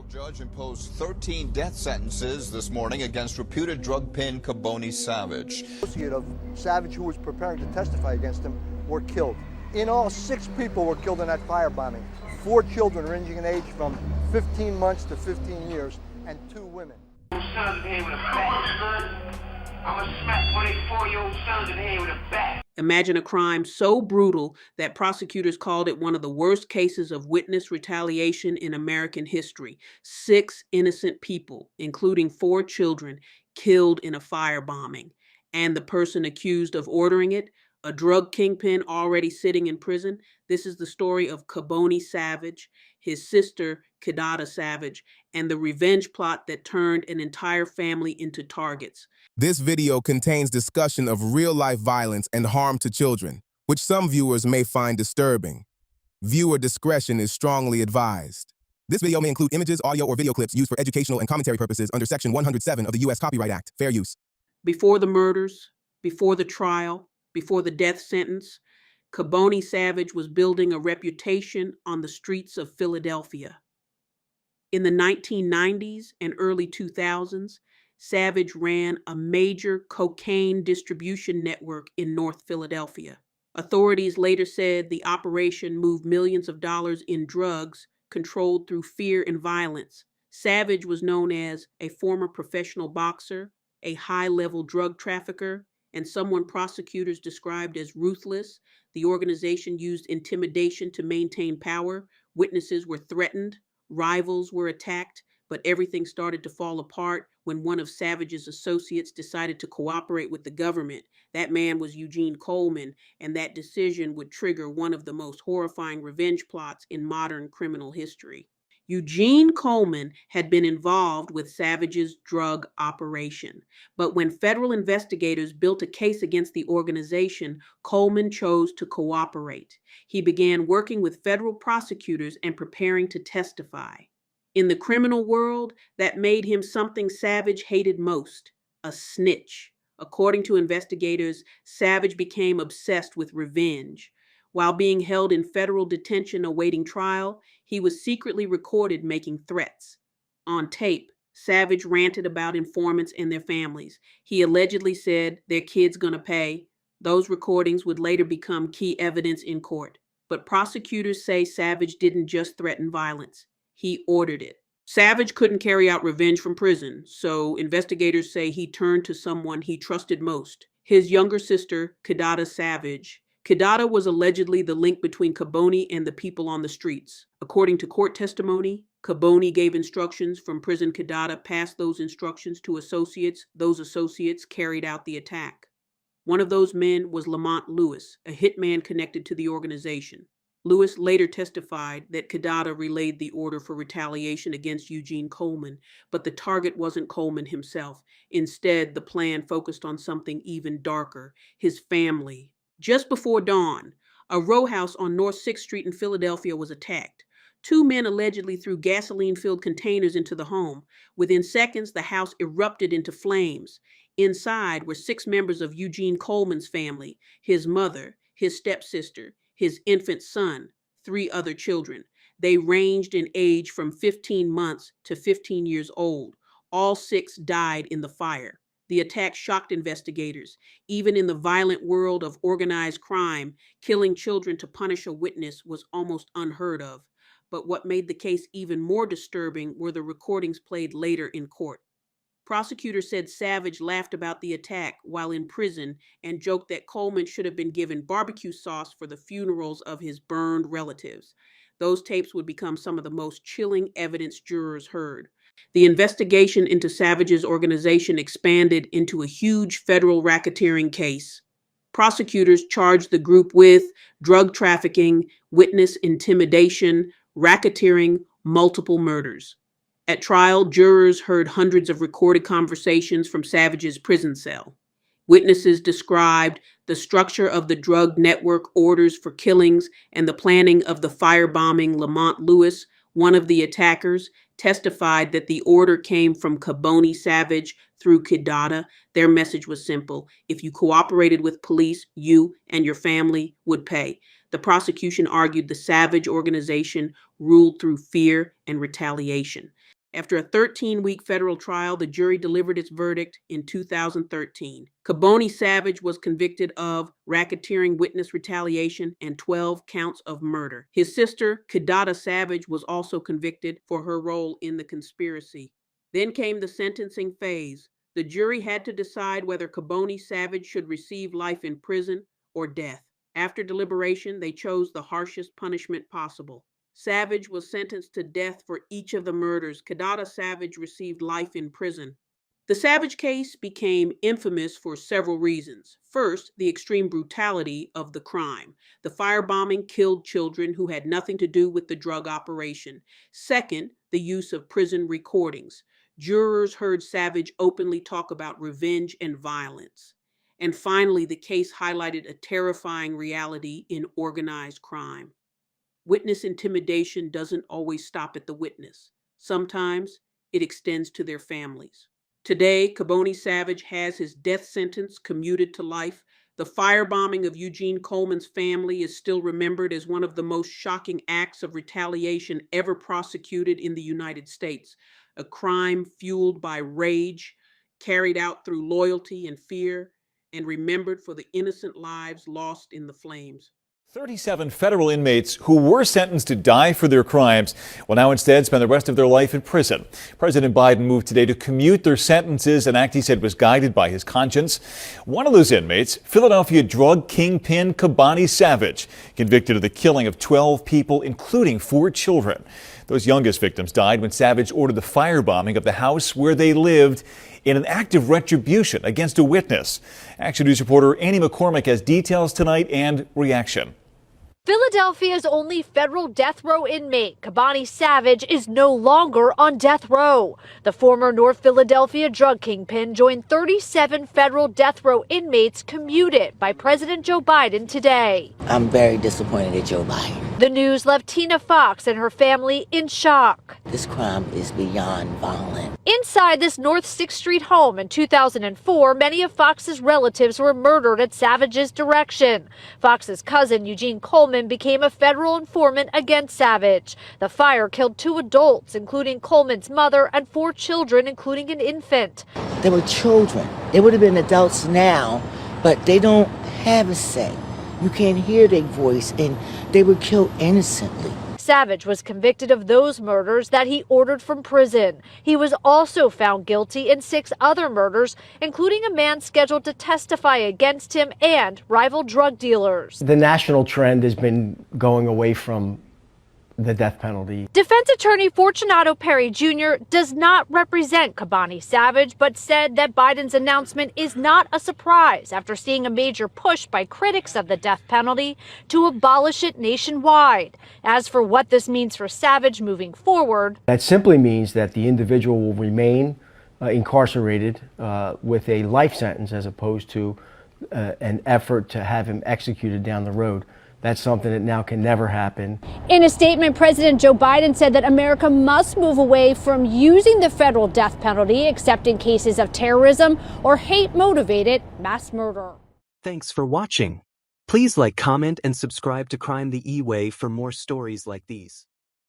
Judge imposed 13 death sentences this morning against reputed drug pin Kaboni Savage. Associate of Savage, who was preparing to testify against him, were killed. In all, 6 people were killed in that firebombing. 4 children ranging in age from 15 months to 15 years, and 2 women. Sons in the head with a bat. I'm gonna smack one of these 4-year-old sons in the head with a bat. Imagine a crime so brutal that prosecutors called it one of the worst cases of witness retaliation in American history. 6 innocent people, including 4 children, killed in a firebombing. And the person accused of ordering it, a drug kingpin already sitting in prison. This is the story of Kaboni Savage, his sister Kidada Savage, and the revenge plot that turned an entire family into targets. This video contains discussion of real-life violence and harm to children, which some viewers may find disturbing. Viewer discretion is strongly advised. This video may include images, audio, or video clips used for educational and commentary purposes under Section 107 of the U.S. Copyright Act. Fair use. Before the murders, before the trial, before the death sentence, Kaboni Savage was building a reputation on the streets of Philadelphia. In the 1990s and early 2000s, Savage ran a major cocaine distribution network in North Philadelphia. Authorities later said the operation moved millions of dollars in drugs controlled through fear and violence. Savage was known as a former professional boxer, a high-level drug trafficker, and someone prosecutors described as ruthless. The organization used intimidation to maintain power. Witnesses were threatened, rivals were attacked, but everything started to fall apart when one of Savage's associates decided to cooperate with the government. That man was Eugene Coleman, and that decision would trigger one of the most horrifying revenge plots in modern criminal history. Eugene Coleman had been involved with Savage's drug operation, but when federal investigators built a case against the organization, Coleman chose to cooperate. He began working with federal prosecutors and preparing to testify. In the criminal world, that made him something Savage hated most, a snitch. According to investigators, Savage became obsessed with revenge. While being held in federal detention awaiting trial, he was secretly recorded making threats. On tape, Savage ranted about informants and their families. He allegedly said, "Their kid's gonna pay." Those recordings would later become key evidence in court. But prosecutors say Savage didn't just threaten violence. He ordered it. Savage couldn't carry out revenge from prison, so investigators say he turned to someone he trusted most, his younger sister, Kidada Savage. Kidada was allegedly the link between Kaboni and the people on the streets. According to court testimony, Kaboni gave instructions from prison. Kidada passed those instructions to associates. Those associates carried out the attack. One of those men was Lamont Lewis, a hitman connected to the organization. Lewis later testified that Kidada relayed the order for retaliation against Eugene Coleman, but the target wasn't Coleman himself. Instead, the plan focused on something even darker, his family. Just before dawn, a rowhouse on North 6th Street in Philadelphia was attacked. 2 men allegedly threw gasoline-filled containers into the home. Within seconds, the house erupted into flames. Inside were 6 members of Eugene Coleman's family, his mother, his stepsister, his infant son, 3 other children. They ranged in age from 15 months to 15 years old. All 6 died in the fire. The attack shocked investigators. Even in the violent world of organized crime, killing children to punish a witness was almost unheard of. But what made the case even more disturbing were the recordings played later in court. Prosecutors said Savage laughed about the attack while in prison and joked that Coleman should have been given barbecue sauce for the funerals of his burned relatives. Those tapes would become some of the most chilling evidence jurors heard. The investigation into Savage's organization expanded into a huge federal racketeering case. Prosecutors charged the group with drug trafficking, witness intimidation, racketeering, multiple murders. At trial, jurors heard hundreds of recorded conversations from Savage's prison cell. Witnesses described the structure of the drug network, orders for killings, and the planning of the firebombing. Lamont Lewis, one of the attackers, testified that the order came from Kaboni Savage through Kidada. Their message was simple: if you cooperated with police, you and your family would pay. The prosecution argued the Savage organization ruled through fear and retaliation. After a 13-week federal trial, the jury delivered its verdict in 2013. Kaboni Savage was convicted of racketeering, witness retaliation, and 12 counts of murder. His sister, Kidada Savage, was also convicted for her role in the conspiracy. Then came the sentencing phase. The jury had to decide whether Kaboni Savage should receive life in prison or death. After deliberation, they chose the harshest punishment possible. Savage was sentenced to death for each of the murders. Kidada Savage received life in prison. The Savage case became infamous for several reasons. First, the extreme brutality of the crime. The firebombing killed children who had nothing to do with the drug operation. Second, the use of prison recordings. Jurors heard Savage openly talk about revenge and violence. And finally, the case highlighted a terrifying reality in organized crime. Witness intimidation doesn't always stop at the witness. Sometimes it extends to their families. Today, Kaboni Savage has his death sentence commuted to life. The firebombing of Eugene Coleman's family is still remembered as one of the most shocking acts of retaliation ever prosecuted in the United States, a crime fueled by rage, carried out through loyalty and fear, and remembered for the innocent lives lost in the flames. 37 federal inmates who were sentenced to die for their crimes will now instead spend the rest of their life in prison. President Biden moved today to commute their sentences, an act he said was guided by his conscience. One of those inmates, Philadelphia drug kingpin Kaboni Savage, convicted of the killing of 12 people, including 4 children. Those youngest victims died when Savage ordered the firebombing of the house where they lived in an act of retribution against a witness. Action News reporter Annie McCormick has details tonight and reaction. Philadelphia's only federal death row inmate, Kaboni Savage, is no longer on death row. The former North Philadelphia drug kingpin joined 37 federal death row inmates commuted by President Joe Biden today. I'm very disappointed at Joe Biden. The news left Tina Fox and her family in shock. This crime is beyond violent. Inside this North 6th Street home in 2004, many of Fox's relatives were murdered at Savage's direction. Fox's cousin, Eugene Coleman, became a federal informant against Savage. The fire killed 2 adults, including Coleman's mother, and 4 children, including an infant. They were children. They would have been adults now, but they don't have a say. You can't hear their voice, and they were killed innocently. Savage was convicted of those murders that he ordered from prison. He was also found guilty in 6 other murders, including a man scheduled to testify against him and rival drug dealers. The national trend has been going away from the death penalty. Defense attorney Fortunato Perry Jr. does not represent Kaboni Savage, but said that Biden's announcement is not a surprise after seeing a major push by critics of the death penalty to abolish it nationwide. As for what this means for Savage moving forward, that simply means that the individual will remain incarcerated with a life sentence as opposed to an effort to have him executed down the road. That's something that now can never happen. In a statement, President Joe Biden said that America must move away from using the federal death penalty except in cases of terrorism or hate-motivated mass murder. Thanks for watching. Please like, comment, and subscribe to Crime the Eway for more stories like these.